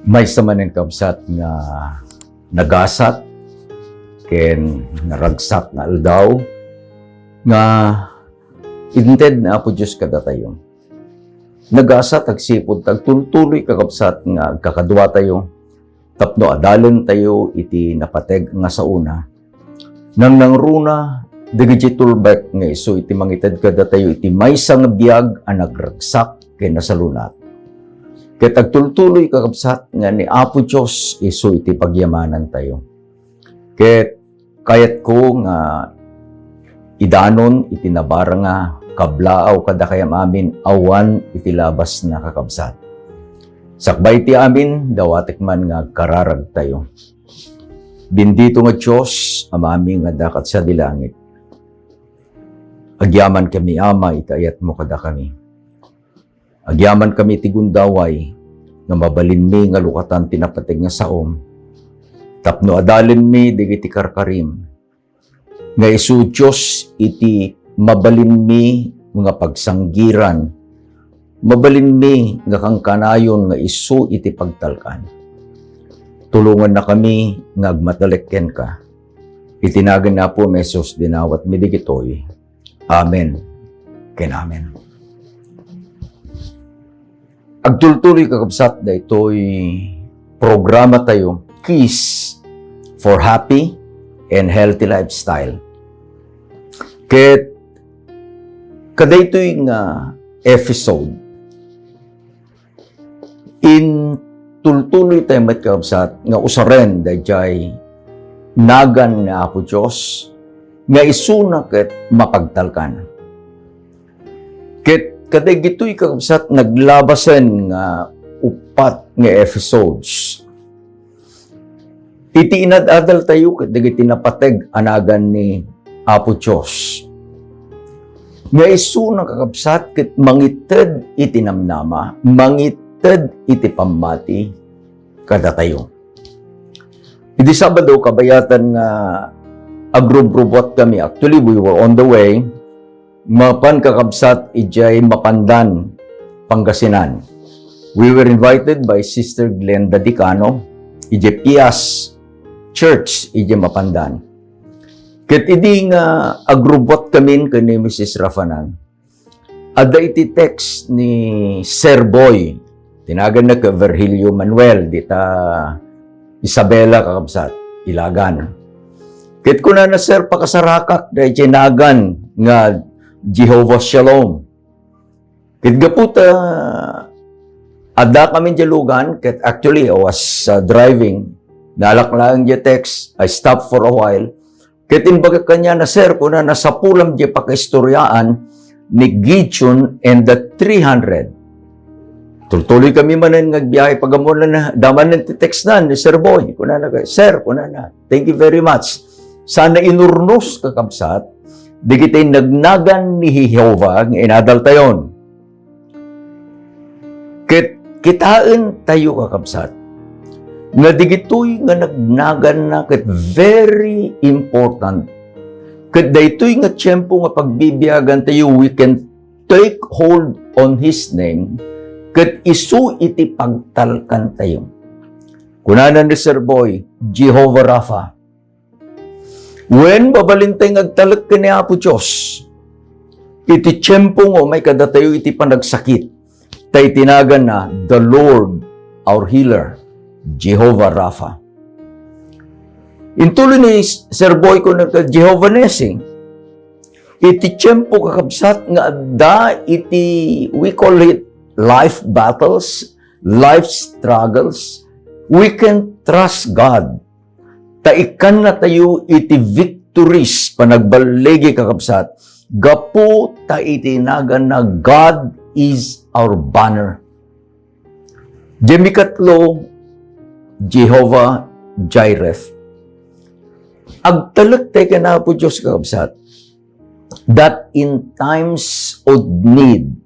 May samanin kabsat nga nagasat ken naragsak nga aldaw nga inted na apo Diyos kada tayo. Nagasat agsipod tagtultuloy kakabsat nga kakadwa tayo tapno adalen tayo iti napateg nga sa una. Nang nangruna dagiti tulbek nga iso iti mangited kada tayo iti maysa nga biag a nagragsak ken nasalunat. Ket agtultuloy kakabsat nga ni Apo Diyos iso iti pagyamanan tayo. Ket kayat ko nga idanon iti nabara nga kablaaw kada kayam amin awan iti labas na kakabsat. Sakbay ti amin dawatek man nga kararag tayo. Bendito nga Diyos amami nga dakat sa dilangit. Agyaman kami ama itayat mo kada kami. Agyaman kami ti gundaway nga mabalin mi nga lukatan tinapateg nga saom. Tapno adalen mi digiti karkarim. Nga isu Diyos iti mabalin mi nga pagsanggiran. Mabalin mi nga kang kanayon nga isu iti pagtalkan. Tulungan na kami nga agmatalekken ka. Itinagan na po mesos dinawat mi digitoy. Amen. Ken amen. Agtultuloy kakabsat na ito'y programa tayo, Keys for Happy and Healthy Lifestyle. Ket kada ito'y nga episode, in tultuloy tayo mat kakabsat nga usaren dayjay nagan nga Apo Diyos nga isuna ket mapagtalkan. Ket kaday gito'y kakabsat naglabasen nga upat nga episodes. Iti inadadal tayo kaday tinapateg anagan ni Apo Diyos. Nga isuna kakabsat ket mangited iti namnama, mangited iti pamati kada tayo. Iti Sabado kabayatan nga agrub-rubot kami. Actually, we were on the way. Mapan kakabsat ijay Mapandan, Pangasinan. We were invited by Sister Glenda Dicano, ijay Pias Church, ijay Mapandan. Ket idi nga agrubot kami kani Mrs. Rafanan. Ada iti text ni Sir Boy, tinagan na ka Virgilio Manuel, dita Isabela kakabsat, Ilagan. Ket kuna na Sir pakasarakak, da ijay nagan nga Jehovah Shalom. Ket gaputa ada kami jalugan, ket actually I was driving, nalaklaan di text, I stopped for a while. Ket imbaga kanya na Sir, kuna nasapulam di pakahistoryaan ni Gideon and the 300. Tultuloy kami manan ngagbiyahe pagamon na daman ng text na ni Sir Boy. Kuna na Sir, kuna na. Thank you very much. Sana inurnos kakabsat, di kita'y nagnagan ni Jehovah, nga inadal tayon. Kitaan tayo kakabsat, nga di gito'y nga nagnagan na, ket very important. Ket daytoy nga tiyempo nga pagbibiyagan tayo, we can take hold on His name, ket isu iti pagtalkan tayo. Kunanan ni Sir Boy, Jehovah Rapha. When babalintay ngagtalak ka ni Apo Diyos, iti tiyempo mo may kadatayo iti panagsakit, tay tinagan na the Lord our healer, Jehovah Rapha. Intuloy ni Sir Boy ko na Jehovah Nesing, iti tiyempo kakabsat nga da iti, we call it life battles, life struggles, we can trust God. Taikan na tayo iti victories panagbalegi kakabsat. Gapu ta itinagan na God is our banner. Jemikatlo, Jehovah Jireh. Agtalak tayo na po Diyos kakabsat, that in times of need,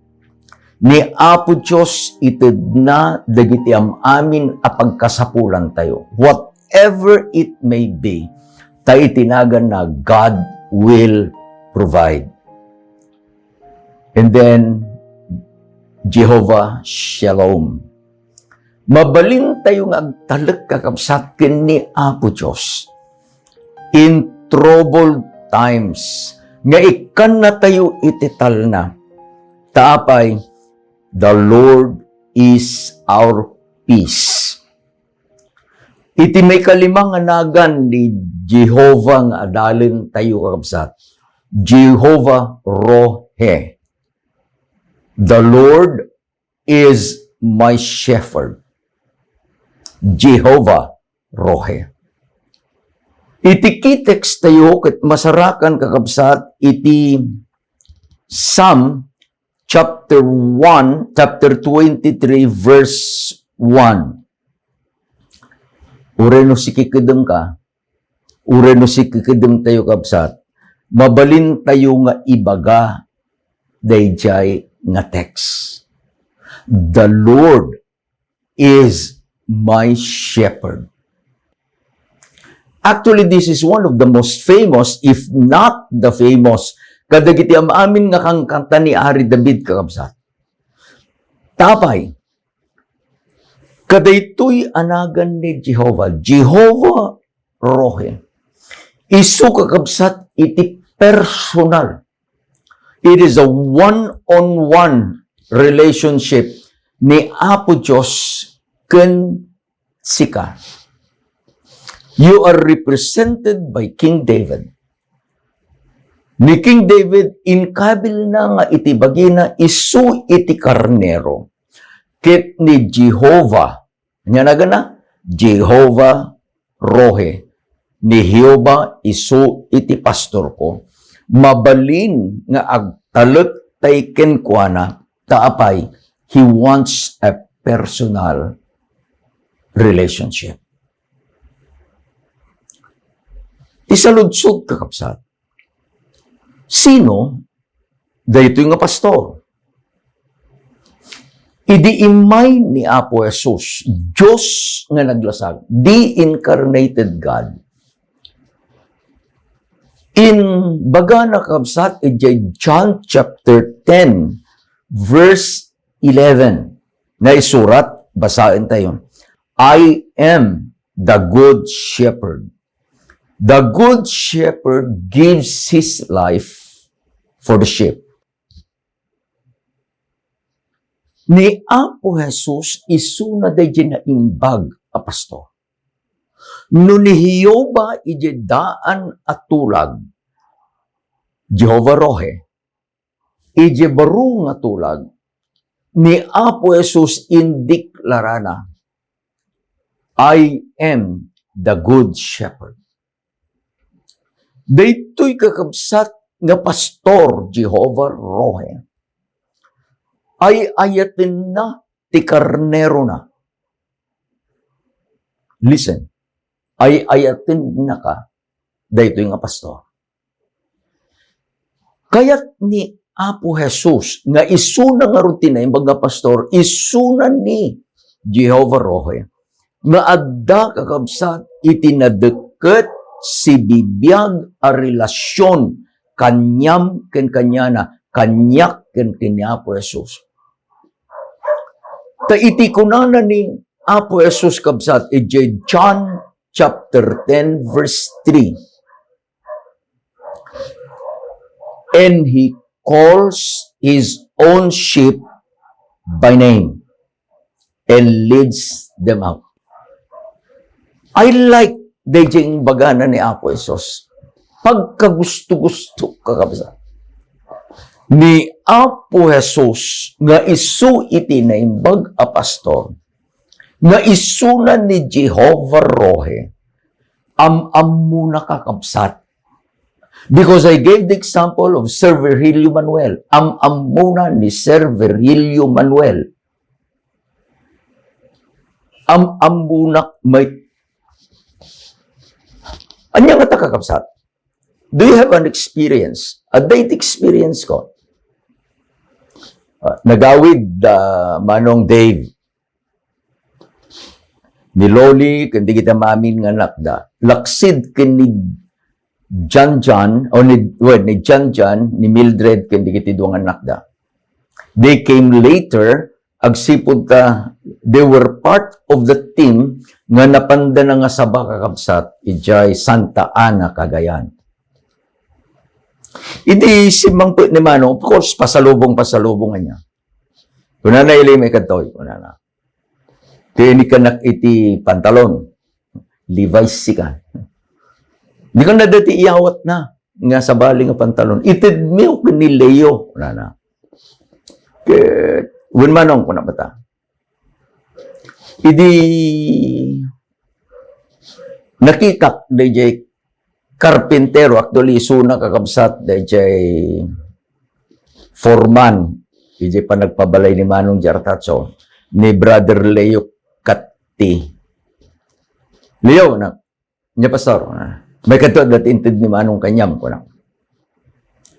ni Apo Diyos itid na dagiti amin apagkasapulan tayo. Whatever it may be, tayo tinagan na God will provide. And then, Jehovah Shalom. Mabalin tayo nga agtalek kakabsat ken ni Apo Diyos. In troubled times, nga ikan na tayo itital na. Taapay, the Lord is our peace. Iti may kalimang anagan ni Jehovah nga adalin tayo kakabsat. Jehovah Rohe. The Lord is my shepherd. Jehovah Rohe. Iti kitext tayo ket masarakan kakabsat iti Psalm chapter 1, chapter 23, verse 1. Ureno sikikidem ka, ureno sikikidem tayo kabsat, mabalin tayo nga ibaga dayjay nga text. The Lord is my shepherd. Actually, this is one of the most famous, if not the famous, kadagiti amin nga kang kanta ni Ari David kakabsat. Tapay, kadaytoy anagan ni Jehovah, Jehovah Rohe. Isu kakabsat iti personal. It is a one-on-one relationship ni Apo Diyos ken sika. You are represented by King David. Ni King David, inkabil na nga iti bagina, isu iti karnero. Kit ni Jehovah, nya na gana, Jehovah Rohe. Ni Jehovah, isu iti pastor ko. Mabalin nga agtalot tay kenkwana, taapay, he wants a personal relationship. Isaludsod kakapsat. Sino? Dayto nga pastor. Idi imay ni Apo Jesus, Diyos nga naglasag, the incarnated God. In baga na kakapsat, John chapter 10, verse 11, na isurat, basahin tayo. I am the good shepherd. The good shepherd gives his life for the sheep. Ni Apo Jesus, isu na dahi na imbag a pastor. No ni Jehovah ije daan at tulag, Jehovah Rohe, ije baru nga tulag, ni Apo Jesus indiklarana, I am the good shepherd. Daytoy kakabsat nga pastor, Jehovah Rohe, ay ayatin na ti karnero na. Listen, ay ayatin na ka, daytoy nga pastor. Kaya't ni Apo Jesus, nga isuna nga rutina, yung mga pastor, isuna ni Jehovah Rohe, nga adda kakabsat itinadeket si bibiyag a relasyon kanyam ken kanyana, kanyak ken kanya Apo Jesus. Ta iti kunana ni Apo Jesus kabsat, ije John chapter 10 verse 3. And he calls his own sheep by name and leads them out. I like dayjing bagana ni Apo Jesus. Pagkagusto-gusto kakabsa. Ni Apo Jesus nga isu iti na imbag a pastor, nga isunan ni Jehovah Rohe, muna kakabsat. Because I gave the example of Sir Virgilio Manuel. Muna ni Sir Virgilio Manuel. Muna may anya nga kakabsat. Do you have an experience? A date experience ko. Nagawid Manong Dave. Ni Loli, kundi kita mamin nga nakda. Laksid kini John, o ni John, ni Mildred, kundi kita duwang nakda. They came later agsipod ka, they were part of the team nga napanda na nga sa kakabsat, ijay Santa Ana, Cagayan. Hindi si Mangput ni Manong, of course, pasalubong niya. Kuna na ili may katoy, kuna na. Kaya ka iti pantalon, Levi's sikan. Di ka na dati iyawat na, nga sa bali nga pantalon. Itid mo ni Leo, kuna na. Kaya, Wun Manong, kuna ba ta? Idi, nakikak, DJ Carpintero, actually, suna kakabsat, DJ Foreman, DJ pa nagpabalay ni Manong Jartacho, ni Brother Leo Katti. Leo, niya pastor, may katod na tintid ni Manong Kanyam ko na.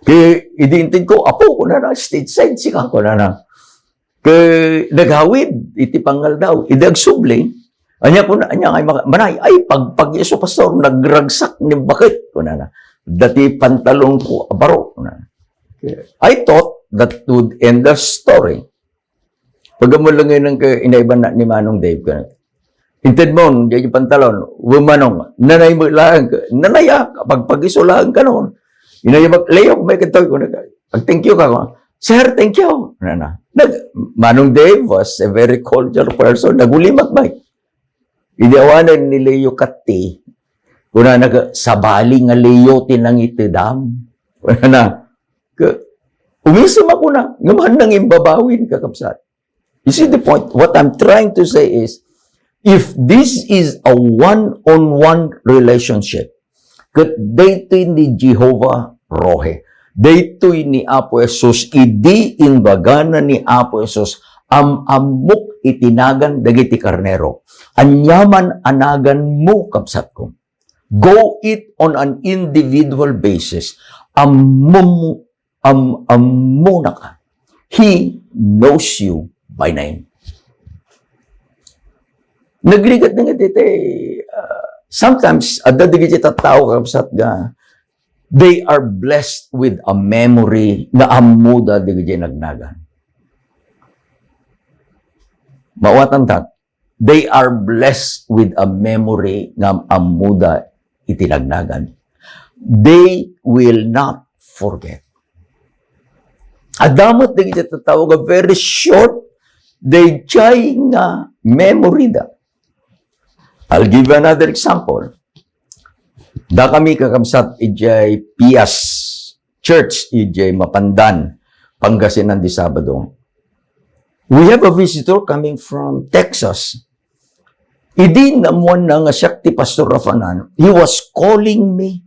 Kaya, idintid ko, apo ko na stateside sika ko na. Kaya, naghawid, iti pangal daw, idagsubli, anya ko na, anya ay manay, ay, pag iso pastor, nagragsak ni bakit ko na. Dati pantalon ko, abaro ko na. I thought that would end the story. Pagkamulangin ng inaiban na ni Manong Dave ko na. Inted mo, di pantalon, Manong, nanay mo lang, nanaya, pag-iso lang ka noon. Inayabag, Leo, may katoy ko na. Thank you ka ko. Sir, thank you. Manong Dave was a very cordial person. Nagulimak ba? Idiawanan ni Leo Katti. Kuna sabali nga Leo tinang itidam. Kuna na. Umisip ako na. Ngaman nang imbabawin kakapsat. You see the point? What I'm trying to say is, if this is a one-on-one relationship, kat dito ni Jehovah Rohe, dito ni Apo Jesus, idi inbagana ni Apo Jesus, amok itinagan dagiti karnero. Anyaman anagan mo, kapsat ko. Go it on an individual basis. Ammo na ka. He knows you by name. Nagligat nga dito sometimes, adadigit ita tao, kapsat ga, they are blessed with a memory na amuda digit nagnagan. Mawatan tat, they are blessed with a memory na amuda itinagnagan. They will not forget. Adamot digit ita tao ga, very short, they jay nga memory da. I'll give you another example. Da kami kakabsat ijay Pias Church, ijay Mapandan, Pangasinan di Sabado. We have a visitor coming from Texas. Idi namuan na nga siya ti Pastor Rafanan. He was calling me.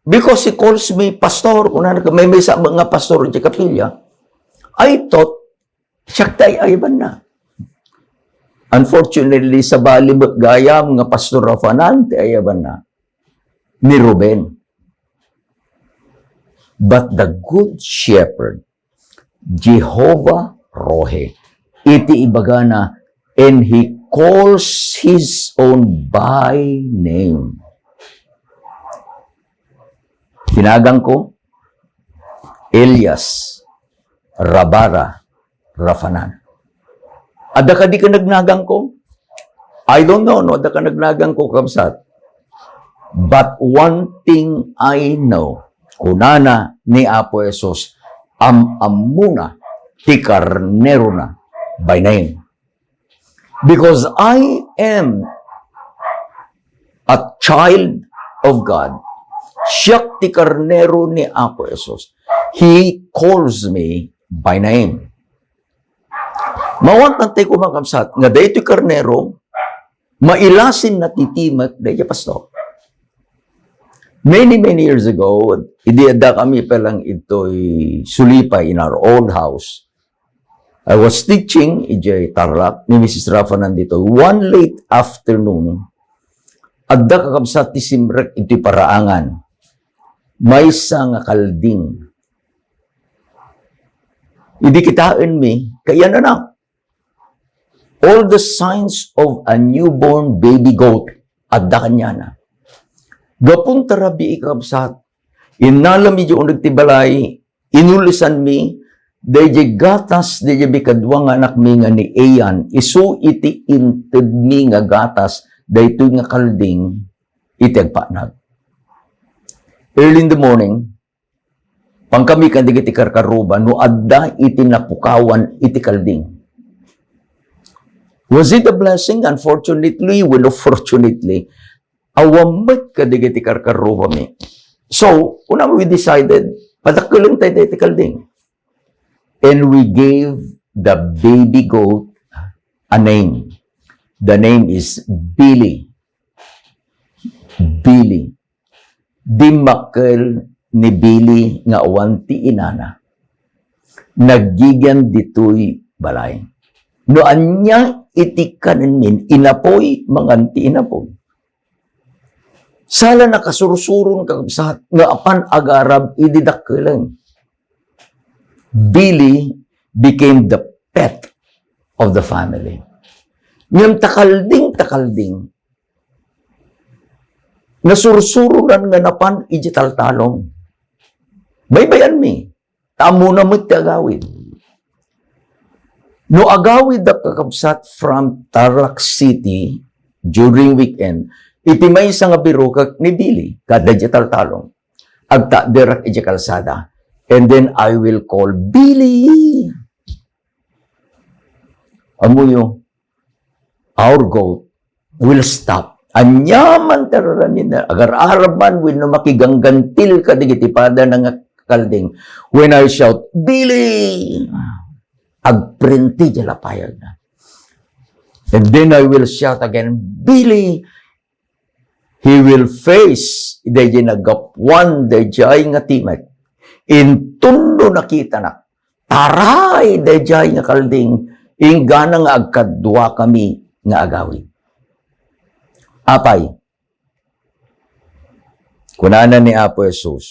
Because he calls me pastor, may sa mga pastor di kapilya, I thought, siya tayo ayban na. Unfortunately, sa balibot gayam nga Pastor Rafanan, ti ayaban na, ni Ruben. But the Good Shepherd, Jehovah Rohe, iti ibagana, and He calls His own by name. Tinagang ko, Elias, Rabara, Rafanan. Ada ka di ka nagnagang ko? I don't know, no? Ada ka nagnagang ko, kabsat. But one thing I know, kunana ni Apo Jesus, amuna, ti karnero na, by name. Because I am a child of God. Siya ti karnero ni Apo Jesus. He calls me by name. Mawat nantay ko mga kapsat, nga dayto karnero, mailasin na titimat, dayto pastor. Many years ago, idiada kami palang ito'y sulipay in our own house. I was teaching, ijay Tarlac, ni Mrs. Rafa nandito. One late afternoon, adda kakabsat ti simrek ito'y paraangan. May nga kalding. Idi kitaan mi, kaya na. All the signs of a newborn baby goat, adda kanya na. Gapon tarabi ikabsat, inalami yung nagtibalay, inulisan mi, Dayjay gatas, dayjay bikadwa nga anak mi nga ni Ayan, isu iti inted mi nga gatas, daytoy nga kalding, iti agpanag. Early in the morning, pang kami kandig iti karkaruba, no adda iti napukawan iti kalding. Was it a blessing? Unfortunately, well, fortunately, awamit kadig iti karkaruba mi. So, una we decided, padakulang tayo iti kalding. And we gave the baby goat a name. The name is Billy. Billy. Dimakkel ni Billy nga awan ti inana. Naggigan ditoy balay. No anya iti kanin min, inapoy, manganti inapoy. Sala nakasursurun kakabsat, nga apan agarab, ididakkelan. Billy became the pet of the family. Ngayong takalding, nasursurunan nga napan, ijitaltalong. Baybayan mi, tamo na mo't agawid. No agawid da kakabsat from Tarlac City during weekend, iti may isang biro kag ni Billy, kada ijitaltalong. Agta dirak iji kalsada. And then I will call Billy. Amuyo, our goat will stop. Anyaman tararamin na, agar-araban, will na makiganggantil kadigitipada ng kalding. When I shout, Billy! Agprinti jalapayag na. And then I will shout again, Billy! He will face, dahil nagapwan, dahil nga timek. Intundo nakita na, taray, dayjay nga kalding, ingana nga agkadwa kami nga agawin. Apay, kunana ni Apo Jesus,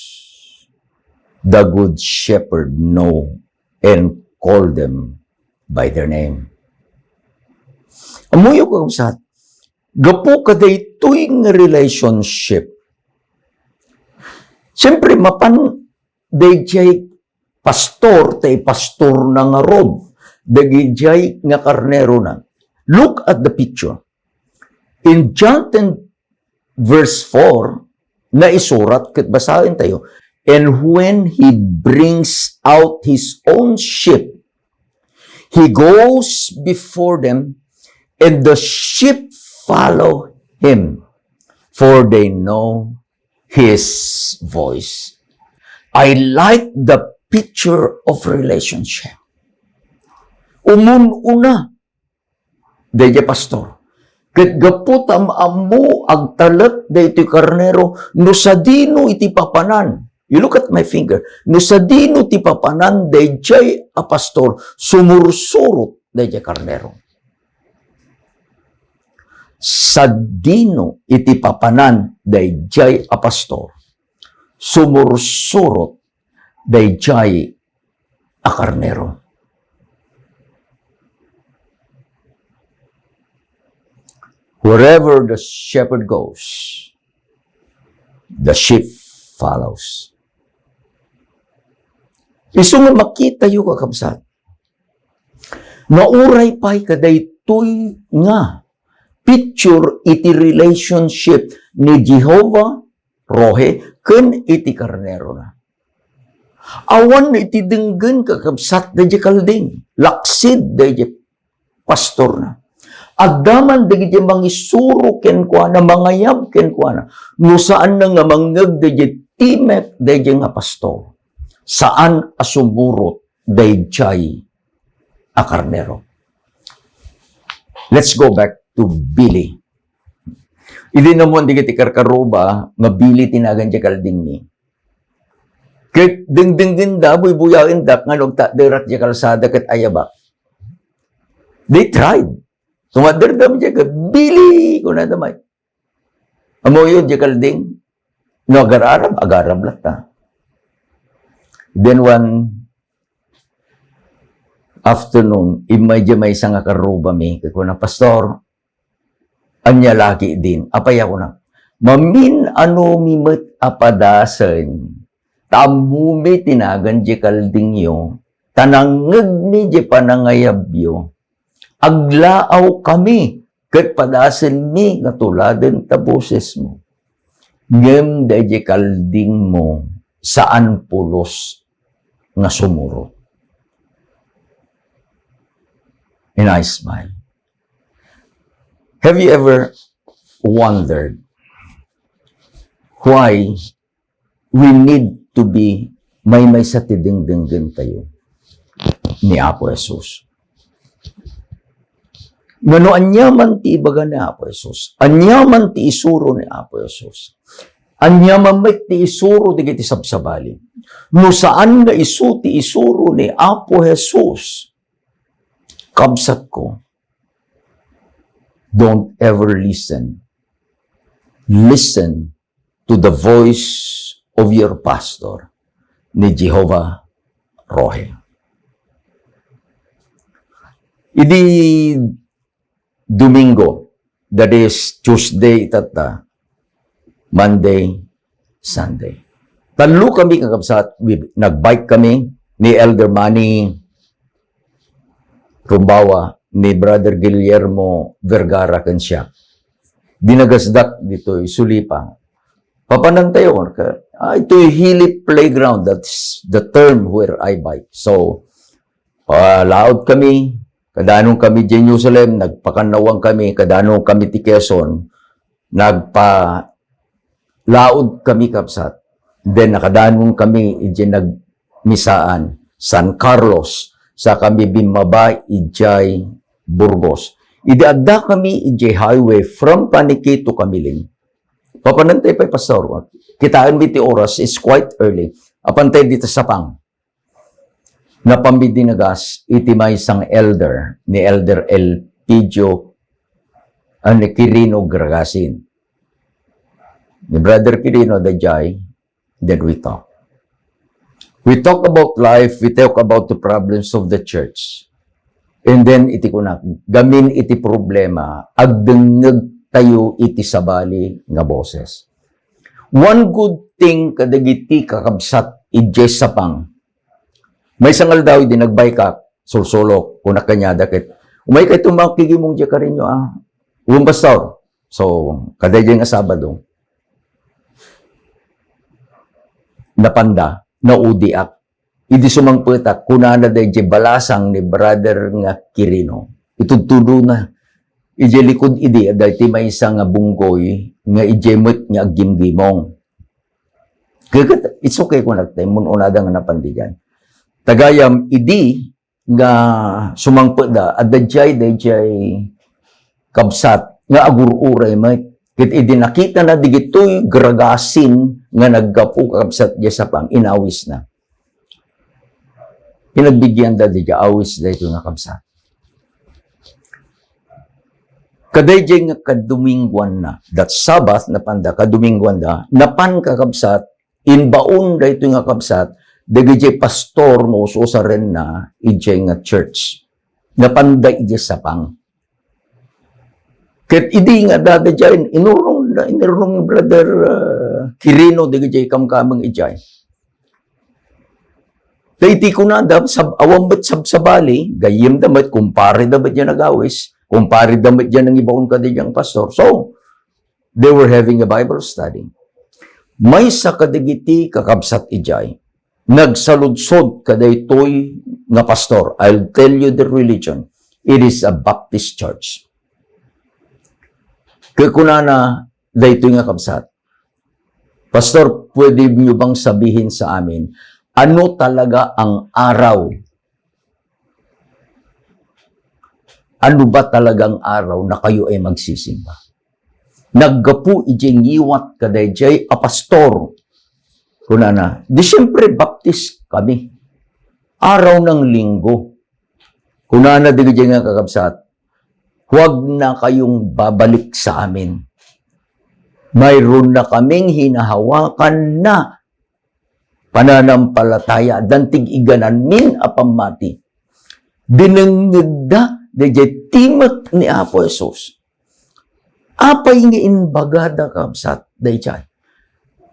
the good shepherd know and call them by their name. Amuyo ko kabsat, gapo kaday tuwing relationship. Siyempre, mapan dayjay pastor, tay pastor na nga rod. Dayjay nga karnero na. Look at the picture. In John 10 verse 4, na isurat, kat basahin tayo, and when he brings out his own sheep, he goes before them, and the sheep follow him, for they know his voice. I like the picture of relationship. Umun-una, dayjay pastor. Ket gapot amu agtalat daytoy karnero, no sa dino iti papanan. You look at my finger. No sa dino iti papanan, dayjay a pastor, sumursurot dayjay karnero. Sa dino iti papanan, dayjay a pastor, sumursurot dayjay a karnero. Wherever the shepherd goes, the sheep follows. Isu nga makita yu kakabsat. Nauray pa'y kadaytoy nga picture iti relationship ni Jehovah Rohe ken iti karnero na. Awan iti denggen kakabsat dayjay kalding, laksid dayjay pastor na. Agdaman dayjay mangisuro ken kuana, mangayab ken kuana. No saan na nga mangeg dayjay timek dayjay nga pastor. Saan asumurot dayjay a karnero. Let's go back to Billy. Idi naman di kiti karkaroba, nga Billy tinagan dya kalding ni. Kaya ding-ding da, buy-buyain da, nga nagta dirat dya kalsada kat ayaba. They tried. Sumadardam dya ka, Billy! Kung na damay. Amo yun dya kalding. No, agararab lata. Then one afternoon, imay dya may isang akaroba mi, kaya na, pastor, anya lagi din. Apay ako na, mamin ano mimet apadasan, tamu mi tinagan dya kalding yo, tanangeg mi di panangayabyo, aglaaw kami, ket padasen mi katuladen ta boses mo. Ngem dahi kalding mo, saan pulos nga sumuro. And I smile. Have you ever wondered why we need to be may sa tidingdinggan tayo ni Apo Jesus? Ngano anyaman ti ibaga ni Apo Jesus, anyaman ti isuro ni Apo Jesus, anyaman may ti isuro di kiti sabsabali, no saan nga isu ti isuro ni Apo Jesus, kabsat ko, don't ever listen. Listen to the voice of your pastor ni Jehovah Rohe. Idi Domingo, that is Tuesday tata, Monday, Sunday. Talo kami kakabsat, nagbike kami ni Elder Manny Rumbawa, ni Brother Guillermo Vergara kansya. Dinagasdak dito, Sulipa. Papanantayo ka, ito'y Hilip Playground, that's the term where I bike. So, palaod kami, kadanong kami di Jerusalem, nagpakanawang kami, kadanong kami ti Quezon, nagpalaod kami kapsat. Then, nakadanong kami di nagmisaan, San Carlos, sa kami bimaba, ijay Burgos. Idaadda kami ijay highway from Paniki to Kamiling. Papanantay pa pastor. Kitaan mi ti oras is quite early. Apantay dito sa pang. Napambidinagas iti may isang elder ni Elder Elpidio ni Quirino Gragasin. Ni Brother Quirino dajay, then we talk. We talk about life, we talk about the problems of the church. And then iti kunak, gamin iti problema, agdengeg tayo iti sabali nga boses. One good thing kadagiti kakabsat ijay sapang. May sangal daw di nagbaykak, sulsulok, kunak kanya dakit. Umay kay tumang kigimong diya ka rin nyo, pastor. So, kadayjay nga Sabado. Napanda, naudiak. Idi sumangpetak, kunana dayjay balasang ni Brother nga Quirino. Itudtudo na. Ije likod idi, aday ti may isang nga bunggoy, nga ije mo't nga agimgimong. It's okay kung nagtay, mununada nga napandigan. Tagayam, idi, nga sumangpeda, adadjay, dayjay, kabsat, nga agururay, may, kit idi nakita na digito'y gragasin, nga naggapu kabsat diya sa pang, inawis na. Pinagbigyan da diya, awis da ito nga kabsat. Kadayjay nga kadumingguan na, that Sabbath na panda, kadumingguan da, napan kakabsat, inbaon da ito nga kabsat, dagijay pastor mo usa rin na, ijay nga church. Napanda ijay sapang. Ket idi nga dadajay, inurong Brother Quirino, dagijay kamkamang ijay. Kaiti ko na dab, awang ba't sabsabali, gayim damat, kumpare damat yan nagawis, kumpare damat yan ng ibaon ka din yung pastor. So, they were having a Bible study. May sa kadigiti kakabsat ijay, nagsaludsod kadaytoy nga pastor. I'll tell you the religion. It is a Baptist church. Kakunana, daytoy nga kabsat. Pastor, pwede niyo bang sabihin sa amin, ano talaga ang araw? Ano ba talagang araw na kayo ay magsisimba? Naggapu ijeng iwat kadayjay a pastor. Kunana, di siyempre Baptist kami. Araw ng linggo. Kunana, di nga kakabsat, huwag na kayong babalik sa amin. Mayroon na kaming hinahawakan na pananampalataya, dantig iganan min apamati. Dinengegda, dejay timak ni Apo Jesus. Apay nga inbagada kabsat, dayjay.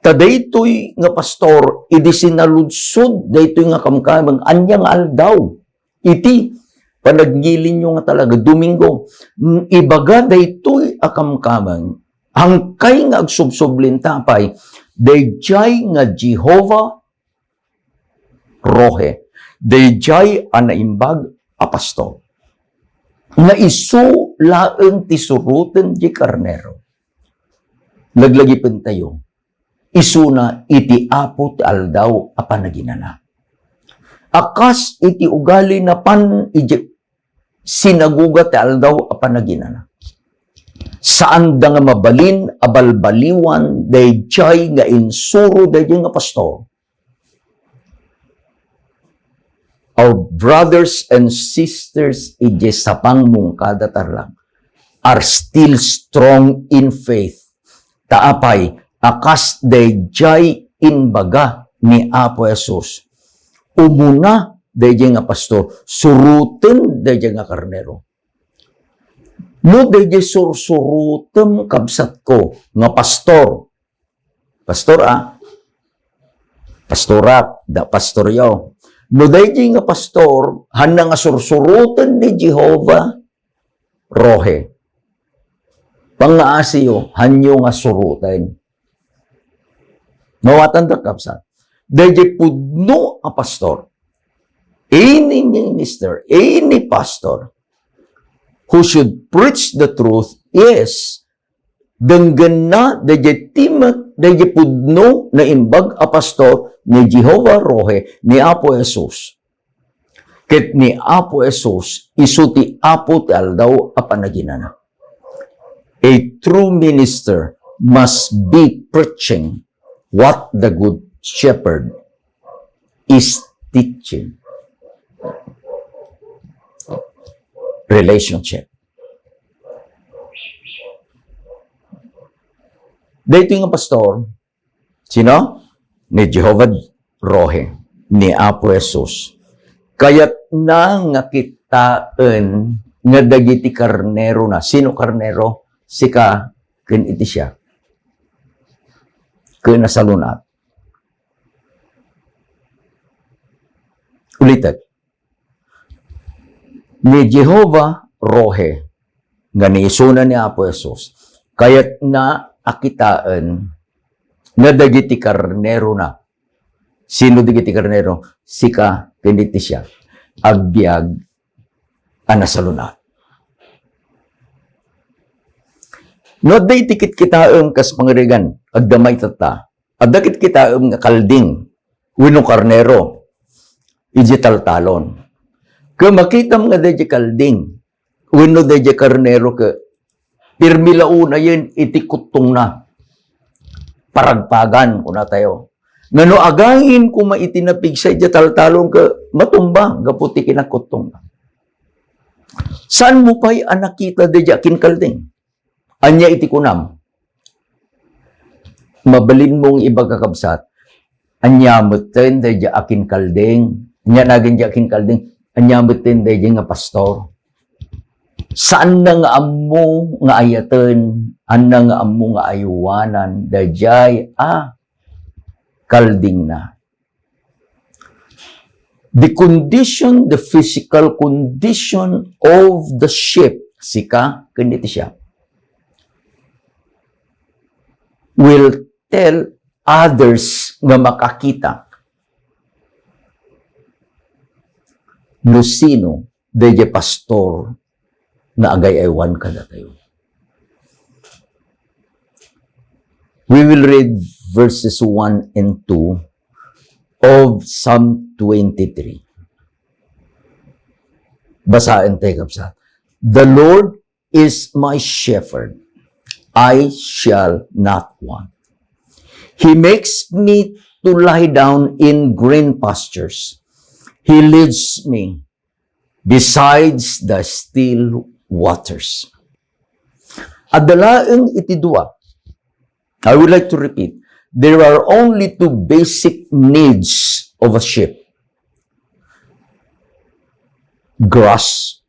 Tadaytoy nga pastor, idi sinaludsod, daytoy nga kamkamang, anyang aldaw. Iti, panaggilin nyo nga talaga, Domingo. Ibaga daytoy akamkamang, hangkay nga agsubsublin tapay, dayjay nga Jehovah Rohe, dayjay anaimbag a pastor. Nga isu laeng tisuruten di karnero. Naglagipin tayo, isuna iti apo ti aldaw a panaginana. Akas iti ugali na pan iti sinaguga ti aldaw a panaginana. Saan da nga mabalin abalbaliwan dayjay nga insuro dayjay nga pastor. Our brothers and sisters iti sapang mungkada tarlang are still strong in faith. Taapay, akas dayjay inbaga ni Apo Jesus. Umuna dayjay nga pastor, suruten dayjay nga karnero. No dayjay sursurutem kabsat ko nga pastor. Pastor Pastorat, da pastoryo. No dayjay nga pastor, hanang nga sursurutan ni Jehovah Rohe. Pangaasiyo, hanyo nga surutan. Mawatan da kapsat. Dayjay pudno a pastor. Any minister, any pastor who should preach the truth is denggan na dayjay timak, dayjay pudno na imbag a pastor ni Jehovah Rohe, ni Apo Jesus. Ket ni Apo Jesus, isuti Apo ti aldaw a panaginana. A true minister must be preaching what the good shepherd is teaching. Relationship. Dito yung pastor, sino? Ni Jehovah Rohe, ni Apo Jesus. Kaya't nang nakitaan nga dagiti karnero na. Sino karnero? Sika, ken iti siya. Ken nasalunat. Ulitat. Ni Jehovah Rohe, nga niisuna ni Apo Jesus, kaya't na akitaan nga dagiti karnero na. Sino dagiti karnero? Sika, kiniti siya. Agbyag, anasalunat. No, day tikit kitaam kas pangirigan, agdamay tata. Agdakit kitaam nga kalding, winong karnero, ijital talon. Kung makitam nga day kalding, wino day karnero ka, pirmilauna yun, itikutong na. Paragpagan kuna tayo. Ngano agangin ko maitinapig sa taltalong ka matumba gaputi kinakutong. Saan mo pa'y anakita de jakin kalding? Anya iti kunam. Mabalin mong ibagakabsat. Anya mutin de jakin kalding. Anya naging jakin kalding. Anya mutin de nga pastor. Saan na nga amo nga ayaten, an na nga amo nga ayuwanan, dajay, kalding na. The condition, the physical condition of the ship, sika, kaniti siya, will tell others nga makakita no sino, dajay pastor, na agay-aywan ka na tayo. We will read verses 1 and 2 of Psalm 23. Basahin tayo kapsat. The Lord is my shepherd. I shall not want. He makes me to lie down in green pastures. He leads me besides the still waters. Adalaeng iti dua. I would like to repeat. There are only two basic needs of a ship. Grass,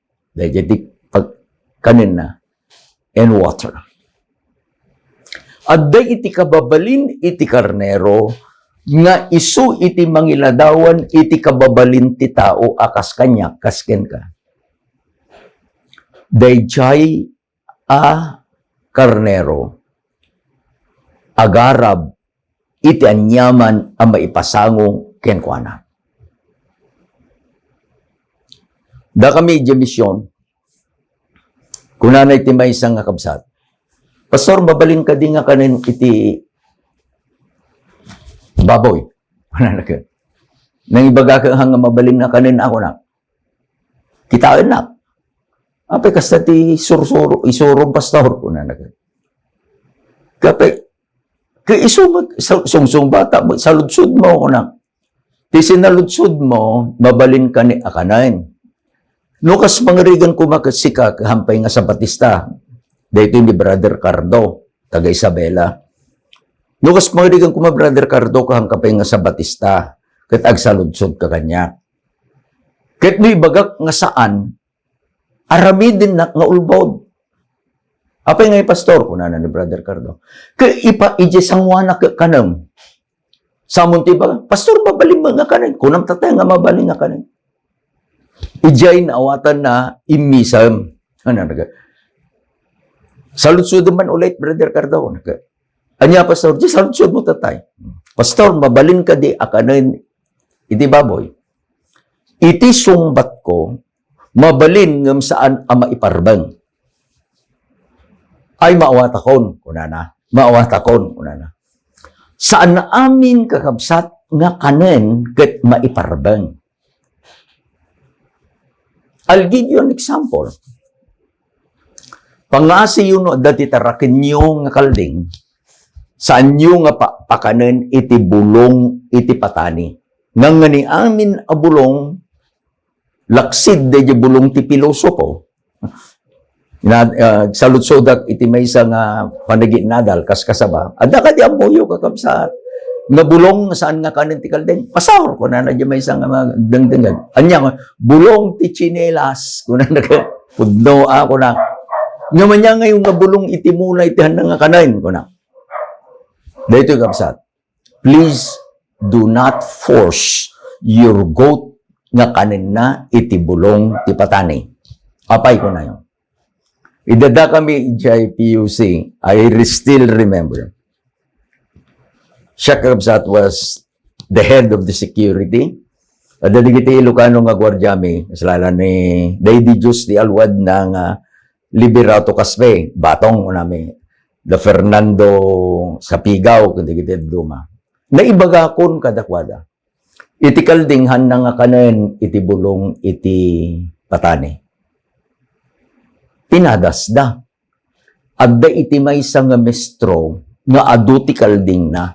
kanina, and water. Adday iti kababalin iti karnero, nga isu iti mangiladawan iti kababalin ti tao akas kanya, kasken ka. Dayjay a karnero, agarab iti anyaman ang maipasango kenkwana. Da kami iti misyon, kunanay ti may isang kabsat. Pastor, mabalin ka di nga kanin iti baboy. Nang ibaga ka hanga mabalin na kanin ako na. Kitaan na. Apay kasta ti isurong pastor. Kapay, sungsung bata, saludsud mo ako na. Ti sinaludsud mo, mabalin ka ni akanain. Nukas mangarigan kumakasika kahampay nga sa Batista. Dito ni Brother Cardo, taga Isabela. Nukas mangarigan kuma Brother Cardo kahangkapay nga sa Batista. Kat agsaludsod ka kanya. Kat may bagak nga saan, aramidin na nga ulbod. Apay nga pastor, kunana ni Brother Cardo. Kaya ije sangwana ka kanang. Samon ti ba, pastor, mabaling nga kanin. Kunam tatay nga mabaling nga kanin. Ijay na awatan na imisam. Saludsod man ulit, Brother Cardo. Anya, pastor, di saludsod mo tatay. Pastor, mabalin ka di akanin iti baboy. Iti sungbat ko, mabalin ngam saan ang maiparbang. Ay maawatakon, kunana. Maawatakon, kunana. Saan na amin kakabsat nga kanen ket maiparbang. I'll give you an example. Pangasi yun dati tarakin nyo nga kalding, saan nyo nga pakanen iti bulong iti patani. Nga ni amin a bulong, laksid de bulong ti pilosopo. Salutsodak iti may isang panagit nadal, kaskasaba. Ada ka di amoyo kakabsat. Nga bulong saan nga kanin ti kalding, pasawar ko na may isang dangdangan. Anya, bulong ti chinelas, kuna na pudno ako na. Nga man niya ngayon nga bulong iti mula iti handang nga kanin, kuna. Dito kapsat, please do not force your goat nga kanin na iti bulong ti patani. Apay ko na yun. Idada kami iti PUC, I still remember. Siya kabsat was the head of the security. At dadigiti Ilocano nga gwardyami, salala ni Lady Jus di Alwad ng Liberato Caspe, batong nami, the Fernando Sapigaw, kadigiti Duma. Naibaga kon kadakwada. Iti kaldinghan na nga kanen, iti bulong, iti patani. Pinadasda. Adda iti may isang mestro nga adu ti kalding na.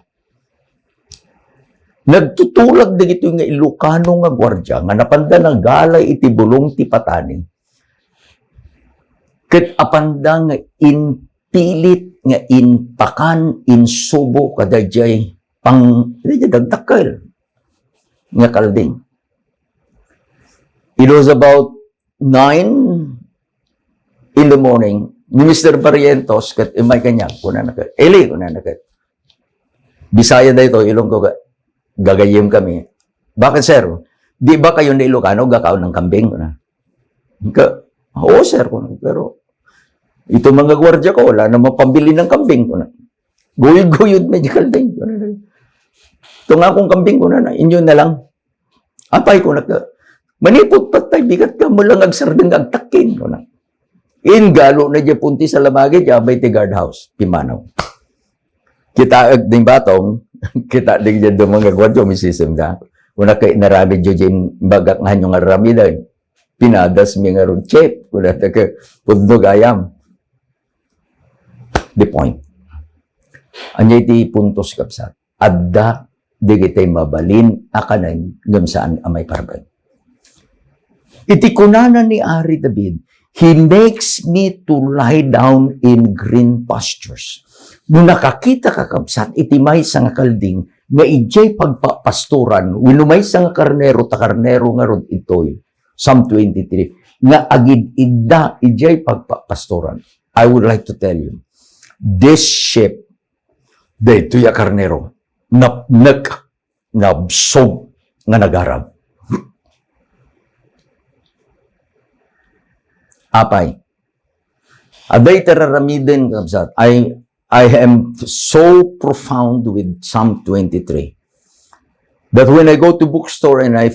Nagtutulag na ito nga Ilocano nga gwardya, nga napanda na galay iti bulong ti patani. Ket apanda nga inpilit, nga inpakan, insubo, kadajay, dagdakkel, nga kalding. It was about 9 in the morning, ni Mr. Barrientos, ket imay kanya, kuna na ket, Eli, kuna na ket. Bisaya da ito, ilong ko gagayim kami. Bakit, sir? Di ba kayo na Ilocano, gakaw ng kambing? Oo, sir. Pero, ito mga gwardya ko, wala naman pambili ng kambing. Guyod-guyod medical din. Ito nga akong kambing ko na, inyo na lang. Apay ko manipot patay, bigat ka mo lang agsardeng agtakin. Galo na dyan punti sa lamagi, jabay ti guardhouse, Pimanaw. Kita ding batong, kita ding dyan do mga gwadyo, may system da. Una kay narami dyan bagak nga nyo nga rami da. Pinadas mi nga ron chip. Kuna ta ka pudnog ayam. The point. Anya iti puntos kapsat. Adda di kitay mabalin akanan ngam saan amay parban. Iti kunana ni Ari David, He makes me to lie down in green pastures. Nung nakakita ka kapsat, iti may sa nga kalding, nga ijay pagpapasturan, winumay sa nga karnero, ta karnero nga rod itoy. Psalm 23, nga agid idda ijay pagpapasturan. I would like to tell you, this sheep Dito ya karnero, napnek, nabsog, nga nagarab. Apay. Aday tararamiden, kabsat. I am so profound with Psalm 23 that when I go to bookstore and I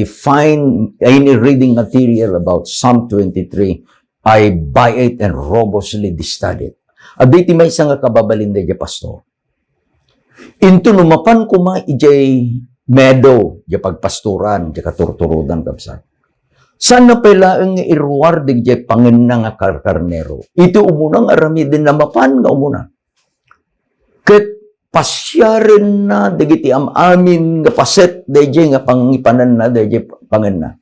find any reading material about Psalm 23, I buy it and robustly study it. Aday ti may isang kababalin da pastor. Into numapan ko ma ijay meadow, di pagpasturan, di katurturudan kabsat. Sana pala ang irwar di pangin na nga karnero. Ito umunang aramidin na mapan nga umuna. Ket pasyarin na digiti amin nga paset di nga pangipanan na di pangin na.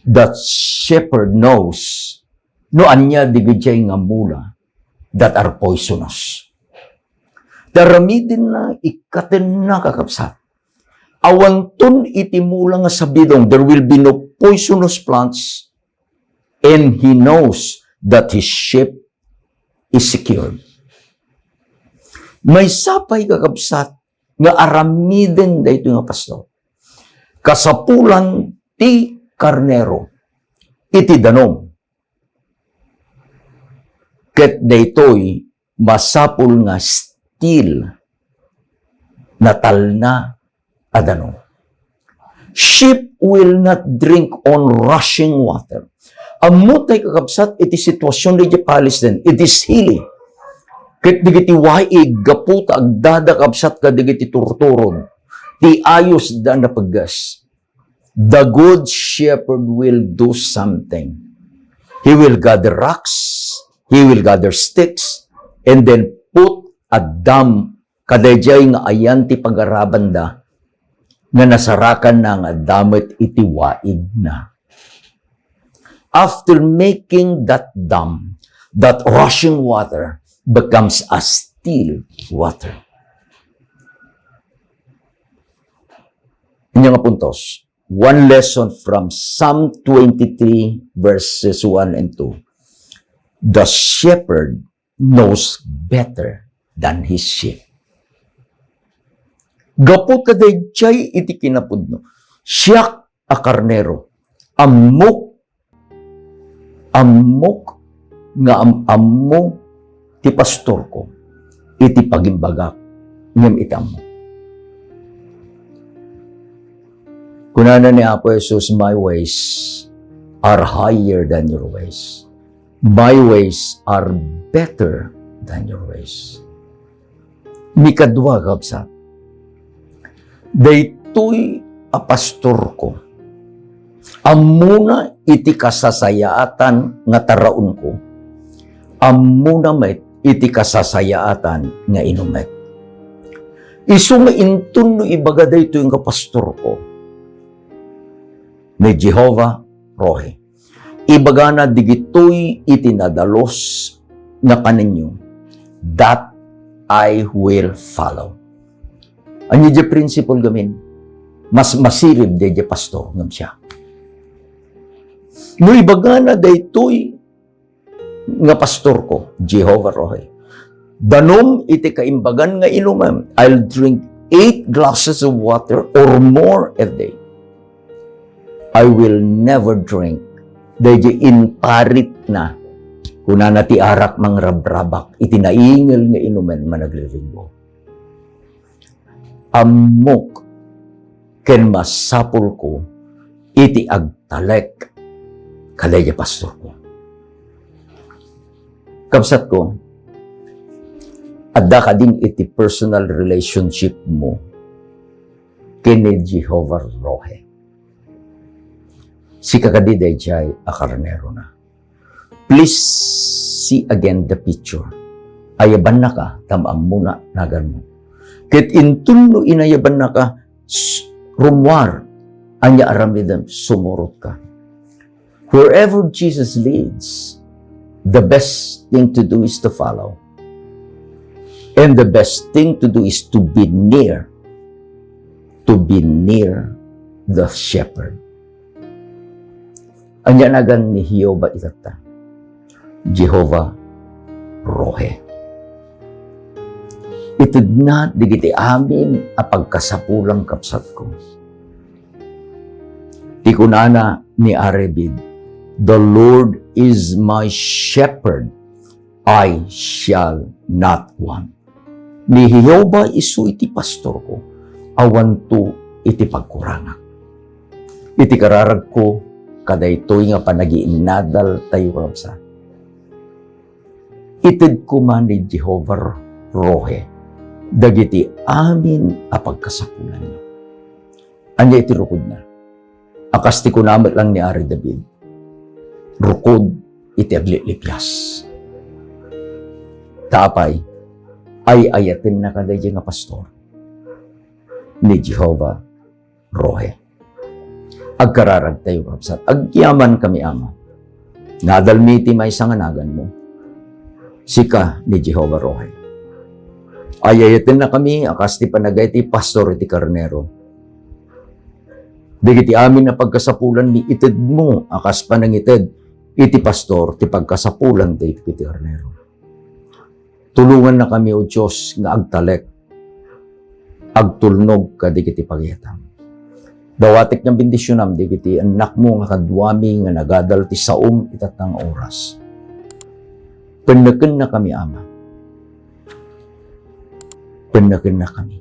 That shepherd knows no anya digiti nga mula that are poisonous. Daramidin na ikaten na kakapsat. Awanton itimula nga sa bidong, there will be no poisonous plants, and he knows that his sheep is secured. May sapay kakabsat nga aramiden dayto nga pastor. Kasapulan ti karnero, iti danom. Ket daytoy masapul nga still natal na adano. Sheep will not drink on rushing water. Amutay kakabsat, iti sitwasyon di Palestine, it is healing. Ket digiti waig, gaputa, agdada kabsat ka digiti turturon, ti ayos da na paggas. The good shepherd will do something. He will gather rocks, he will gather sticks, and then put a dam kadayjay nga ayan ti pagaraban da nga nasarakan na nga damit iti waig na. After making that dam, that rushing water becomes a still water. Inya nga puntos. One lesson from Psalm 23 verses 1 and 2. The shepherd knows better than his sheep. Gapot kaday jay iti kinapudno. Siyak a karnero. Amok nga ammo ti pastor ko. Iti pagimbagak ngem itamo. Kunana ni Apo Jesus, my ways are higher than your ways. My ways are better than your ways. Mikadwa kapsat. Daytoy a pastor ko. Amuna iti kasasayaatan nga taraon ko. Amuna met iti kasasayaatan nga inumet. Isu nga intun no ibaga daytoy nga pastor ko. Ni Jehovah Rohe. Ibaga na digitoy itinadalos nga kaninyo. That I will follow. Ano yung principle gamin? Mas masirib de pastor ngam siya. No ibaga na daytoy nga pastor ko, Jehovah Rohe. Danom iti kaimbagan nga inuman, I'll drink 8 glasses of water or more a day. I will never drink dayjay inparit na kunana ti arak mang rabrabak itinaingel nga inuman managlilinggo. Amok ken masapul ko iti agtalek kadayjay pastor ko. Kapsat ko, adda ka din iti personal relationship mo kini Jehovah Rohe. Si kakadiday jay a karnero na. Please see again the picture. Ayaban na ka, tamang muna nagan mo. Ket intun no inayaban na ka, rumwar, anya aramidam, sumurot ka. Wherever Jesus leads, the best thing to do is to follow. And the best thing to do is to be near the shepherd. Anya nagan ni Jehovah itata. Jehovah Rohe. Itud na digiti amin a pagkasapulang kapsat ko. Ti kunana ni Arebid, "The Lord is my shepherd, I shall not want." Ni Jehova isu iti pastor ko, awan to iti pagkurangak. Iti kararag ko, kadaytoy nga panagiinadal tayo kapsa. Ited ko man ni Jehovah Rohe, dagiti amin a pagkasapulan niyo. Anya iti rukod na. Akas ti kunamat lang ni Ari David. Rukod iti aglilipyas. Tapay, ay ayatin na kaday nga pastor ni Jehovah Rohe. Agkararag tayo kapsat. Agyaman kami ama. Nadalmiti may sanganagan mo. Sika ni Jehovah Rohe. Ay ayatin na kami, akas ti panagay ti pastor iti karnero. Digiti amin na pagkasapulan ni ited mo, akas panangited, iti pastor, ti pagkasapulan ti iti karnero. Tulungan na kami, O Diyos, nga agtalek, agtulnog ka digiti pagyatam. Dawatik ng bendisyonam, digiti anak mo nga kadwami, nga nagadal ti saom itatang oras. Panaken na kami, Ama. Panaken na kami.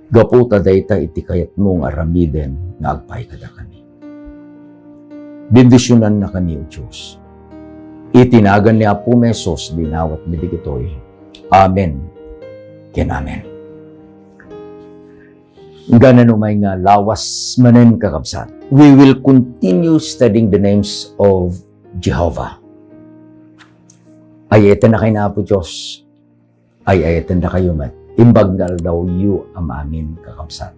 Gaputa dayta iti kayat mong aramiden nga agpay kada kami. Bendisyonan na kami, O Diyos. Itinagan ni Apo Mesos, dinawat bidigitoy. Amen. Ken amen. Ganan umay nga lawas manen kakabsat. We will continue studying the names of Jehovah. Ayeten na kayo na Apo Diyos. Ayeten na kayo mat. Imbagdal daw yu ang amin kakabsat.